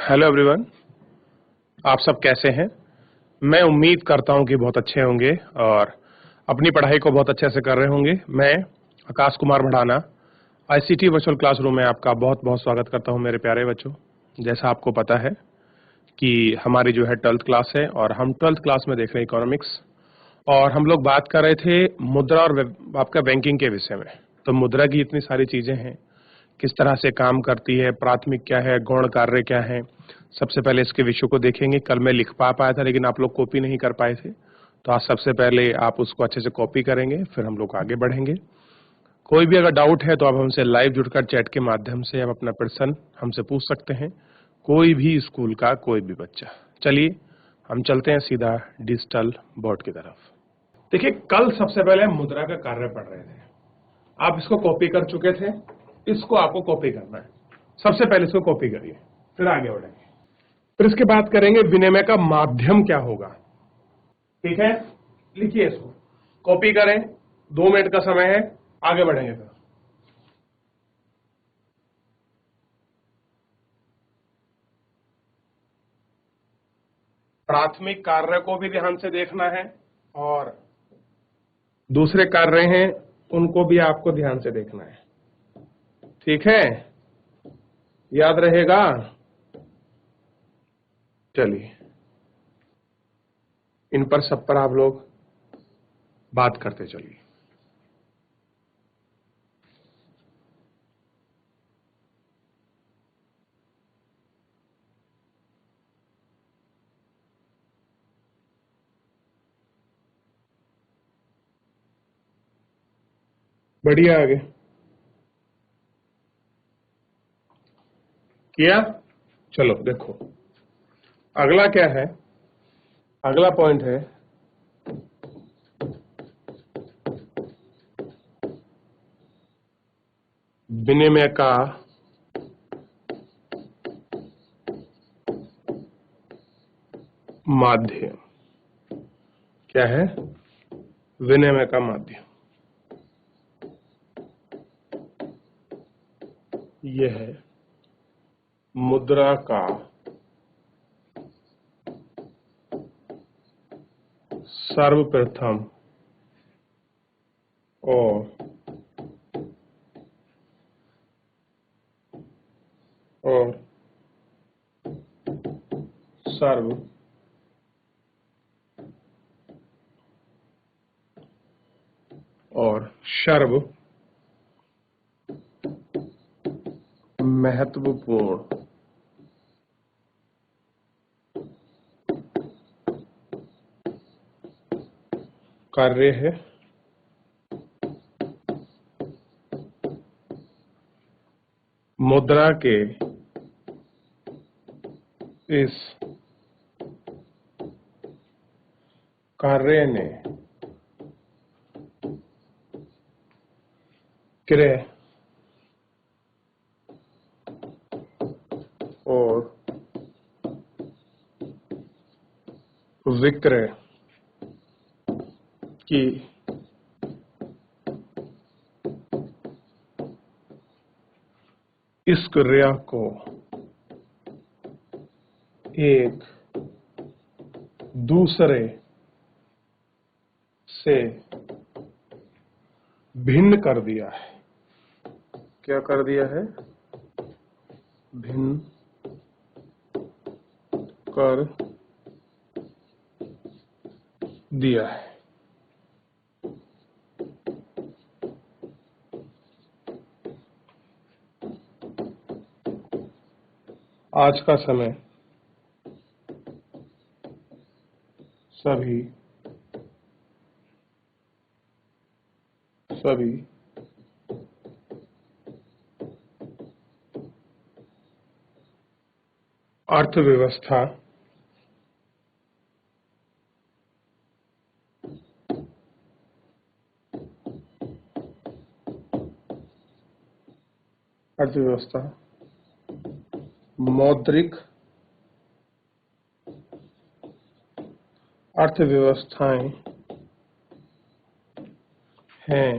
Hello everyone, आप सब कैसे हैं? मैं उम्मीद करता हूं कि बहुत अच्छे होंगे और अपनी पढ़ाई को बहुत अच्छे से कर रहे होंगे। मैं Akash Kumar Bhadana ICT virtual classroom में आपका बहुत बहुत स्वागत करता हूं मेरे प्यारे बच्चों। जैसा आपको पता है कि हमारी जो है 12th क्लास है और हम 12th क्लास में देख रहे हैं इकोनॉमिक्स, और हम लोग बात कर रहे थे मुद्रा और आपका बैंकिंग के विषय में। तो मुद्रा की इतनी सारी चीजें हैं, किस तरह से काम करती है, प्राथमिक क्या है, गौण कार्य क्या है। सबसे पहले इसके विषय को देखेंगे। कल मैं लिख पाया था लेकिन आप लोग कॉपी नहीं कर पाए थे, तो आज सबसे पहले आप उसको अच्छे से कॉपी करेंगे, फिर हम लोग आगे बढ़ेंगे। कोई भी अगर डाउट है तो आप हमसे लाइव जुड़कर चैट के माध्यम से आप अपना प्रश्न हमसे पूछ सकते हैं, कोई भी स्कूल का कोई भी बच्चा। चलिए हम चलते हैं सीधा डिजिटल बोर्ड की तरफ। देखिए, कल सबसे पहले हम मुद्रा का कार्य पढ़ रहे थे। आप इसको कॉपी कर चुके थे, इसको आपको कॉपी करना है। सबसे पहले इसको कॉपी करिए, फिर आगे बढ़ेंगे। फिर इसके बाद करेंगे विनिमय का माध्यम क्या होगा। ठीक है, लिखिए इसको, कॉपी करें। 2 मिनट का समय है, आगे बढ़ेंगे। फिर प्राथमिक कार्य को भी ध्यान से देखना है और दूसरे कार्य हैं उनको भी आपको ध्यान से देखना है। ठीक है, याद रहेगा। चलिए, इन पर सब पर आप लोग बात करते चलिए। बढ़िया, आगे किया। चलो देखो, अगला क्या है। अगला पॉइंट है विनिमय का माध्यम। क्या है? विनिमय का माध्यम। यह है मुद्रा का सर्वप्रथम और सर्व और सर्व महत्वपूर्ण कार्य है मुद्रा के इस कार्य ने क्रय और विक्रय की इस क्रिया को एक दूसरे से भिन्न कर दिया है। क्या कर दिया है? भिन्न कर दिया है। आज का समय सभी अर्थव्यवस्था मौद्रिक अर्थव्यवस्थाएं हैं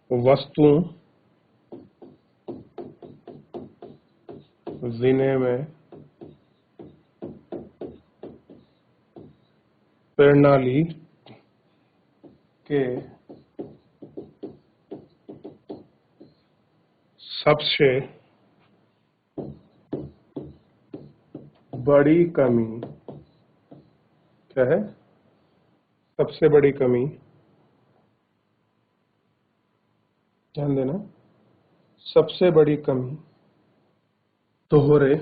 वस्तुओं विनिमय प्रणाली के सबसे बड़ी कमी क्या है? सबसे बड़ी कमी, ध्यान देना, सबसे बड़ी कमी दोहरे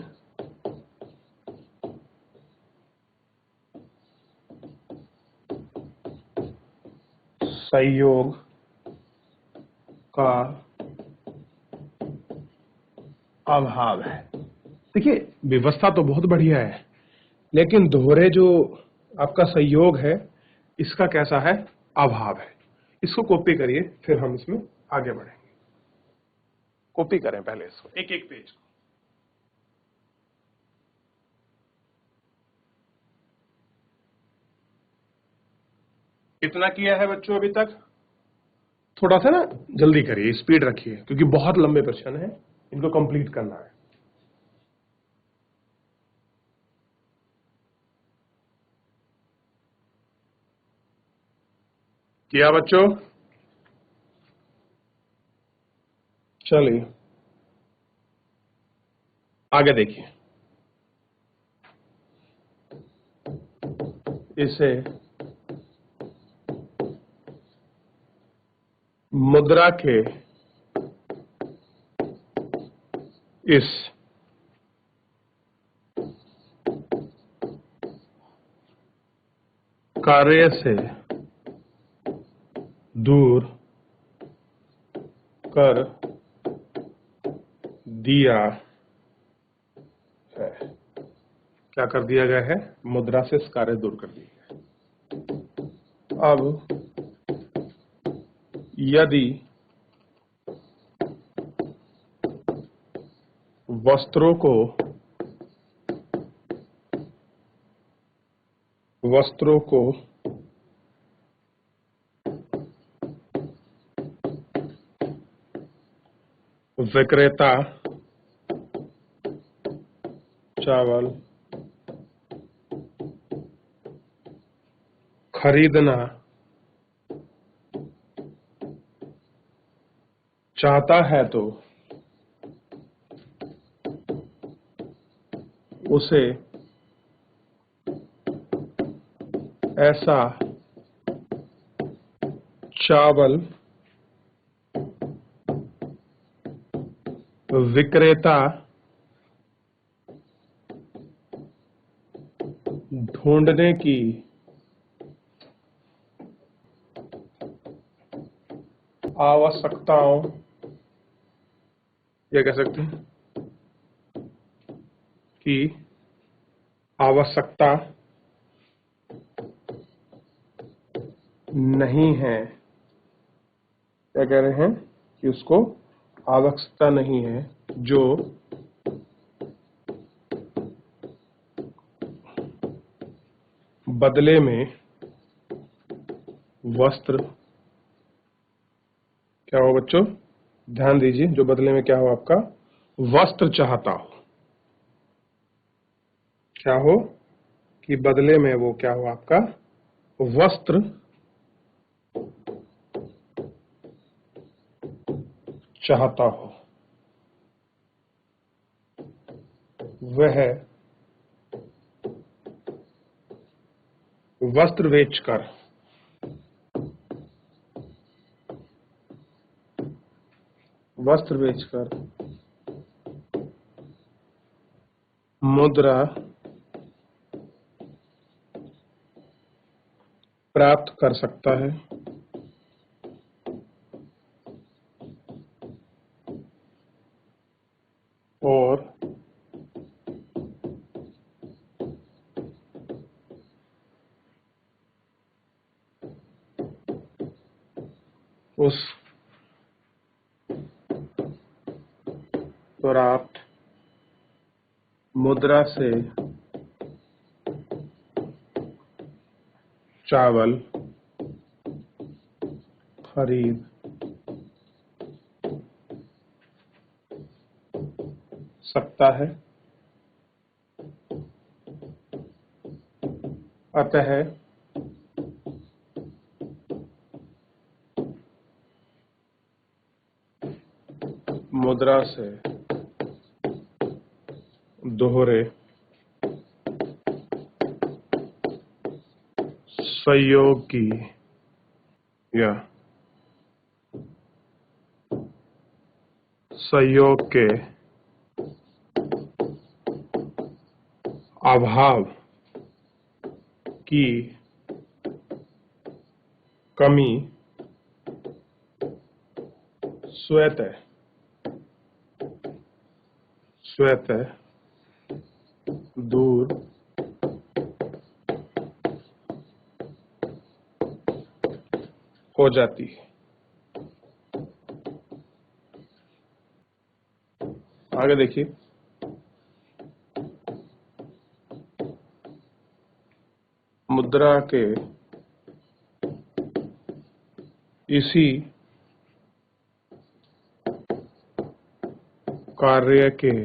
संयोग का अभाव है। देखिए, व्यवस्था तो बहुत बढ़िया है, लेकिन दोहरे जो आपका संयोग है इसका कैसा है? अभाव है। इसको कॉपी करिए, फिर हम इसमें आगे बढ़ेंगे। कॉपी करें पहले इसको, एक एक पेज को। कितना किया है बच्चों अभी तक? थोड़ा सा ना जल्दी करिए, स्पीड रखिए, क्योंकि बहुत लंबे प्रश्न हैं, इनको कंप्लीट करना है। किया बच्चों? चलिए आगे देखिए। इसे मुद्रा के इस कार्य से दूर कर दिया है। क्या कर दिया गया है? मुद्रा से इस कार्य दूर कर दिया है। अब यदि वस्त्रों को विक्रेता चावल खरीदना चाहता है तो उसे ऐसा चावल विक्रेता ढूंढने की आवश्यकताओं, या कह सकते हैं कि आवश्यकता नहीं है। क्या कह रहे हैं? कि उसको आवश्यकता नहीं है, जो बदले में वस्त्र, क्या हो बच्चों? ध्यान दीजिए, जो बदले में क्या हो? आपका वस्त्र चाहता हो। क्या हो? कि बदले में वो क्या हो? आपका वस्त्र चाहता हो। वह वस्त्र बेचकर मुद्रा प्राप्त कर सकता है और उस प्राप्त मुद्रा से चावल खरीद सकता है। अतः मुद्रा से दोहरे सहयोग की या सहयोग के अभाव की कमी स्वतः दूर हो जाती है। आगे देखिए, मुद्रा के इसी कार्य के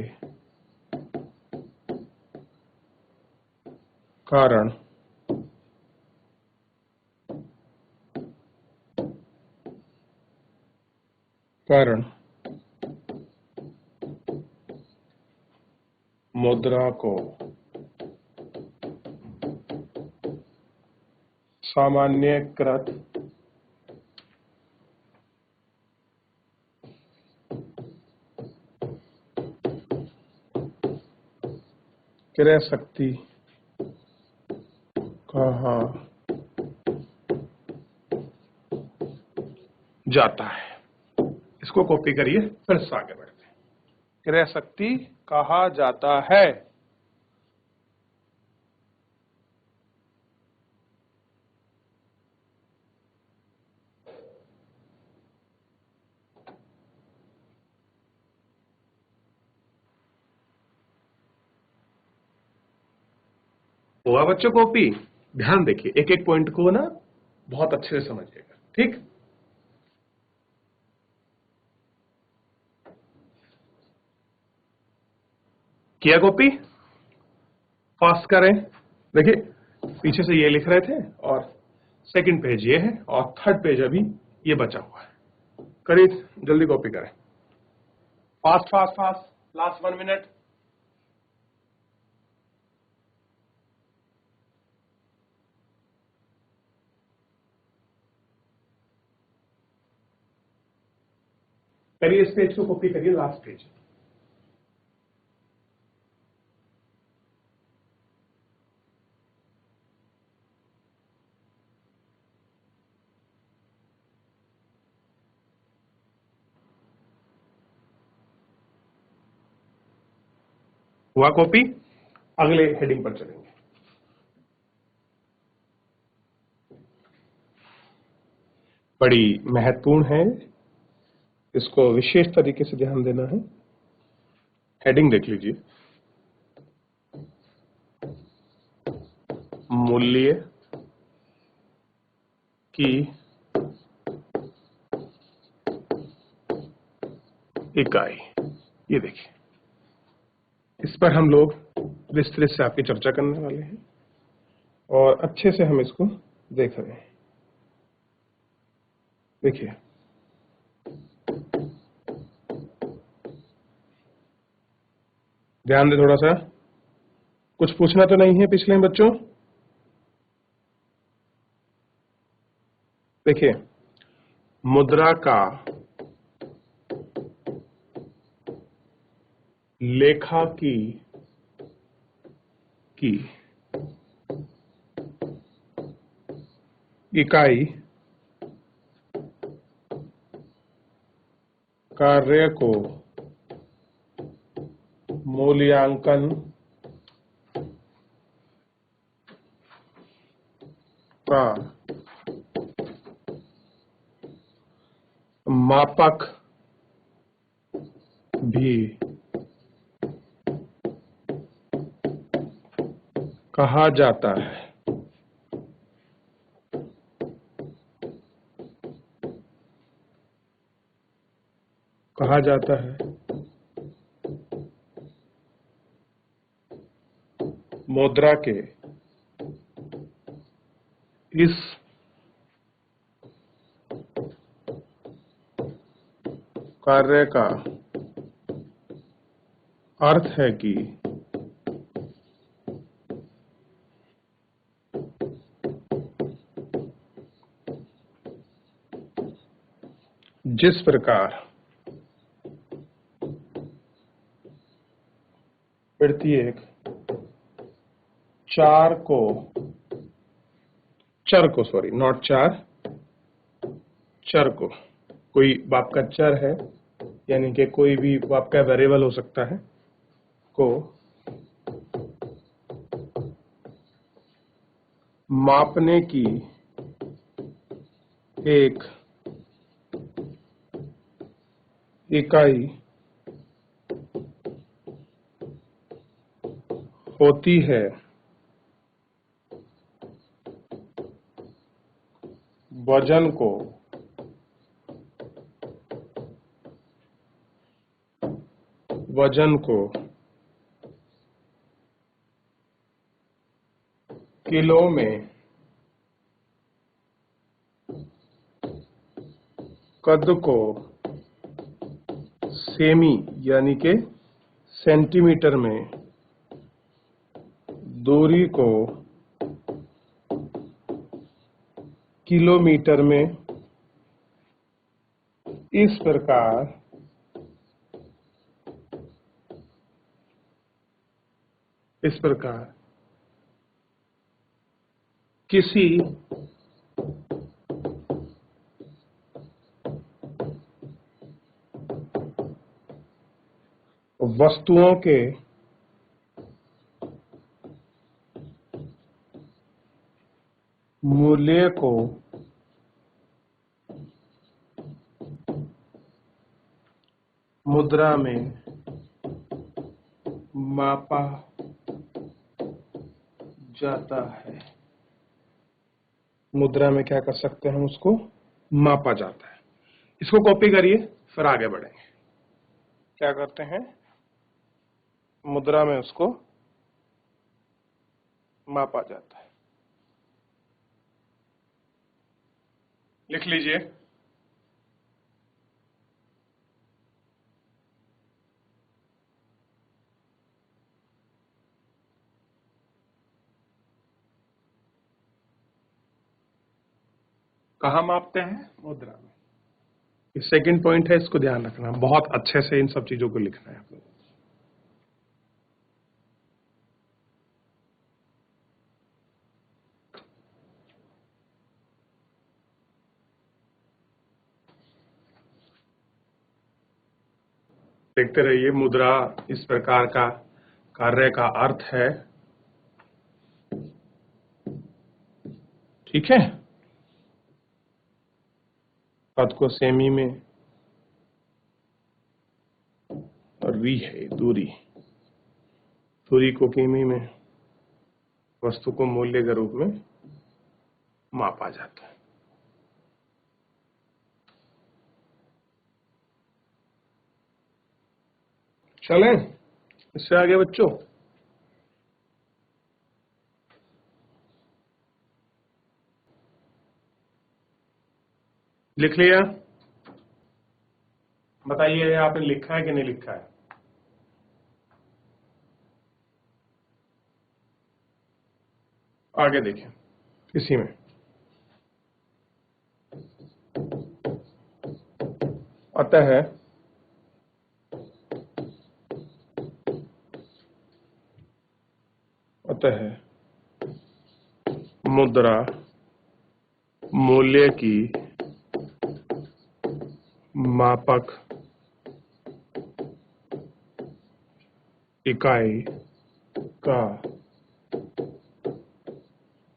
कारण मुद्रा को सामान्यीकृत क्रय शक्ति कहा जाता है। इसको कॉपी करिए, फिर से आगे बढ़ते हैं। क्रय शक्ति कहा जाता है। हुआ बच्चों कॉपी? ध्यान देखिए, एक एक पॉइंट को ना बहुत अच्छे से समझिएगा, ठीक? किया कॉपी? फास्ट करें। देखिए, पीछे से ये लिख रहे थे और सेकंड पेज ये है और थर्ड पेज अभी ये बचा हुआ है। करिए, जल्दी कॉपी करें। Fast fast fast, last 1 minute. करिए, इस पेज को कॉपी करिए, लास्ट पेज। हुआ कॉपी? अगले हेडिंग पर चलेंगे। बड़ी महत्वपूर्ण है, इसको विशेष तरीके से ध्यान देना है। हेडिंग देख लीजिए, मूल्य की इकाई। ये देखिए, इस पर हम लोग विस्तृत से आपकी चर्चा करने वाले हैं और अच्छे से हम इसको देख रहे हैं। देखिए, ध्यान दे थोड़ा सा। कुछ पूछना तो नहीं है पिछले बच्चों? देखिए, मुद्रा का लेखा की इकाई कार्य को मूल्यांकन का मापक भी कहा जाता है। कहा जाता है मुद्रा के इस कार्य का अर्थ है कि जिस प्रकार प्रत्येक चर को सॉरी नॉट चर को कोई आपका चर है यानी कि कोई भी आपका वेरिएबल हो सकता है को मापने की एक इकाई होती है वजन को किलो में, कद को सेमी यानी के सेंटीमीटर में, दूरी को किलोमीटर में, इस प्रकार किसी वस्तुओं के मूल्य को मुद्रा में मापा जाता है। मुद्रा में क्या कर सकते हैं हम उसको मापा जाता है। इसको कॉपी करिए फिर आगे बढ़ेंगे। क्या करते हैं मुद्रा में उसको मापा जाता है। लिख लीजिए कहाँ मापते हैं मुद्रा में। ये सेकंड पॉइंट है, इसको ध्यान रखना, बहुत अच्छे से इन सब चीजों को लिखना है आप लोग। देखते रहिए। मुद्रा इस प्रकार का कार्य का अर्थ है, ठीक है। पद को सेमी में और वी है दूरी, दूरी को किमी में, वस्तु को मूल्य के रूप में मापा जाता है। चलें इससे आगे बच्चों। लिख लिया? बताइए आपने लिखा है कि नहीं लिखा है? आगे देखें इसी में अतः मुद्रा मूल्य की मापक इकाई का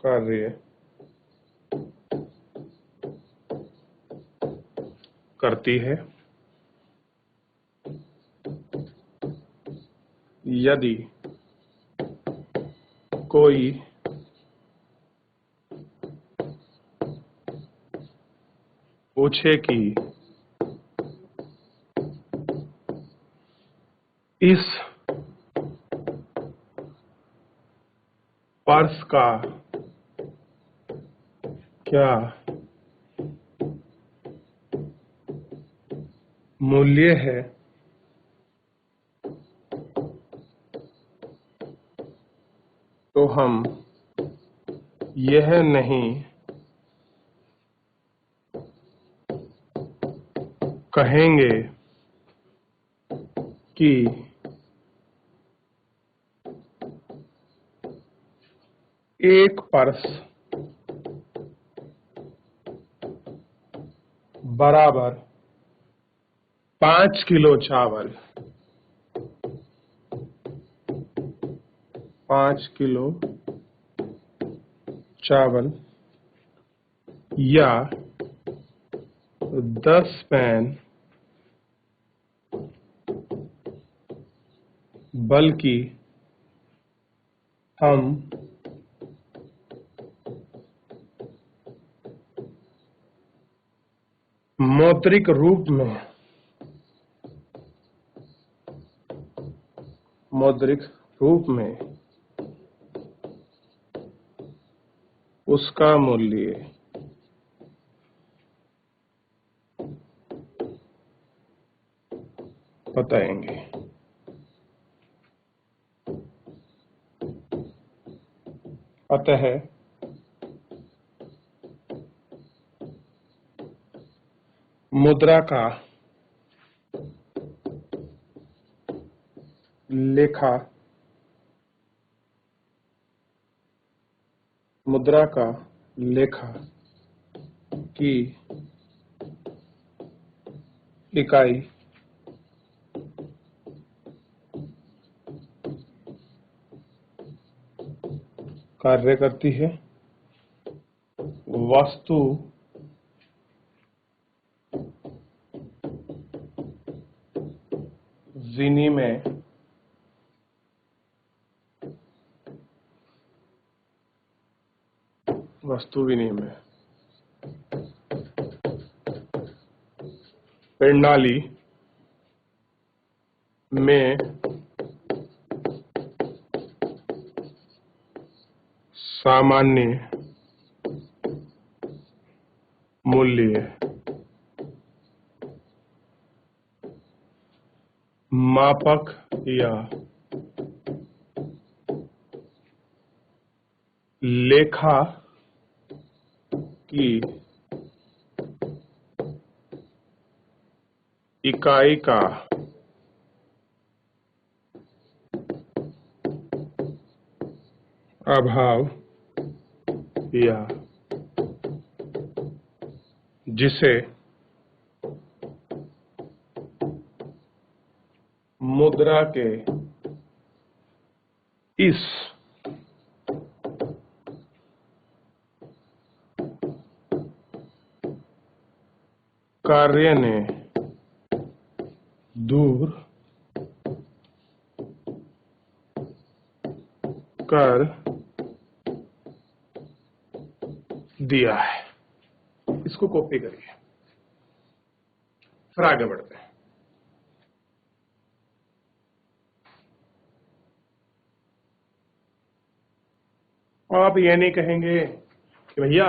कार्य करती है यदि कोई पूछे कि इस पर्स का क्या मूल्य है तो हम यह नहीं कहेंगे कि एक पर्स बराबर 5 किलो चावल, 5 किलो चावल या 10 पेन, बल्कि हम मौद्रिक रूप में उसका मूल्य बताएंगे। अतः मुद्रा का लेखा की इकाई कार्य करती है। वस्तु विनिमय प्रणाली में सामान्य मूल्य मापक या लेखा की इकाई का अभाव या जिसे मुद्रा के इस कार्य ने दूर कर दिया है। इसको कॉपी करिए, फिर आगे बढ़ते हैं। और आप ये नहीं कहेंगे कि भैया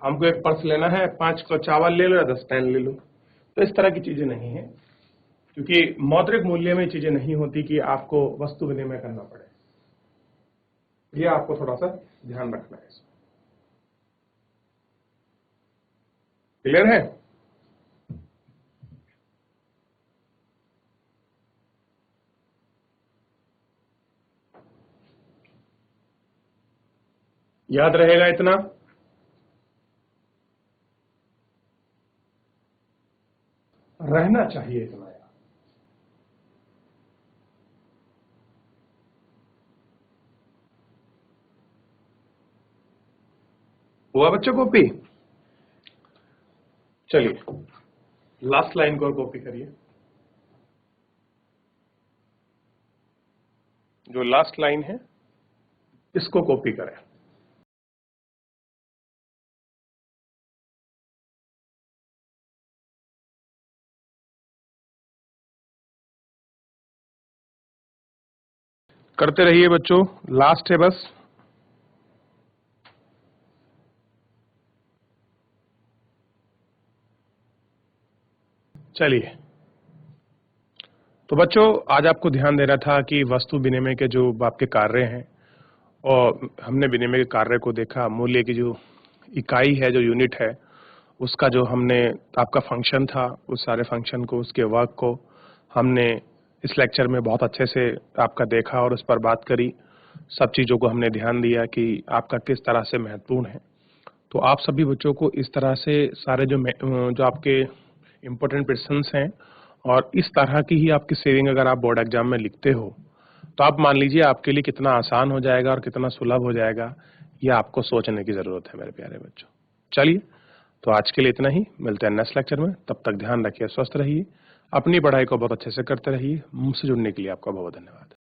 हमको एक पर्स लेना है, 5 किलो चावल ले लो या 10 पेन ले लो। तो इस तरह की चीजें नहीं है, क्योंकि मौद्रिक मूल्य में चीजें नहीं होती कि आपको वस्तु विनिमय करना पड़े। ये आपको थोड़ा सा ध्यान रखना है। क्लियर है? याद रहेगा इतना? रहना चाहिए इतना याद। हुआ बच्चों कॉपी? चलिए लास्ट लाइन को कॉपी करिए। जो लास्ट लाइन है इसको कॉपी करें। करते रहिए बच्चों, लास्ट है बस। चलिए, तो बच्चों आज आपको ध्यान देना था कि वस्तु विनिमय के जो आपके कार्य हैं और हमने विनिमय के कार्य को देखा, मूल्य की जो इकाई है, जो यूनिट है, उसका जो हमने आपका फंक्शन था, उस सारे फंक्शन को, उसके वर्क को हमने इस लेक्चर में बहुत अच्छे से आपका देखा और उस पर बात करी। सब चीज़ों को हमने ध्यान दिया कि आपका किस तरह से महत्वपूर्ण है। तो आप सभी बच्चों को इस तरह से सारे जो आपके इम्पोर्टेंट क्वेश्चंस हैं और इस तरह की ही आपकी सेविंग अगर आप बोर्ड एग्जाम में लिखते हो तो आप मान लीजिए आपके लिए कितना आसान हो जाएगा और कितना सुलभ हो जाएगा, ये आपको सोचने की जरूरत है मेरे प्यारे बच्चों। चलिए, तो आज के लिए इतना ही, मिलते हैं नेक्स्ट लेक्चर में। तब तक ध्यान रखिए, स्वस्थ रहिए, अपनी पढ़ाई को बहुत अच्छे से करते रहिए। मुझसे जुड़ने के लिए आपका बहुत धन्यवाद।